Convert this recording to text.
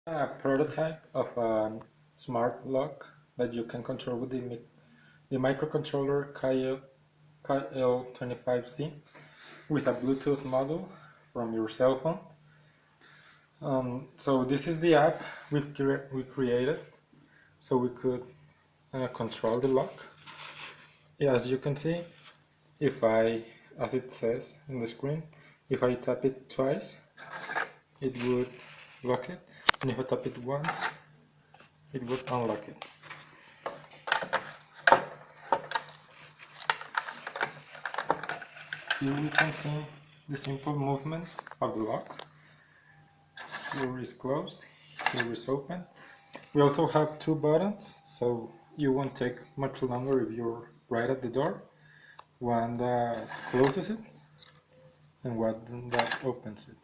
A prototype of a smart lock that you can control with the microcontroller KL25z with a Bluetooth module from your cell phone. So this is the app we created so we could control the lock. As you can see, as it says in the screen, if I tap it twice, it would lock it, and if I tap it once, it would unlock it. Here we can see the simple movement of the lock. Here is closed, here is open. We also have two buttons, so you won't take much longer if you're right at the door. One that closes it and one that opens it.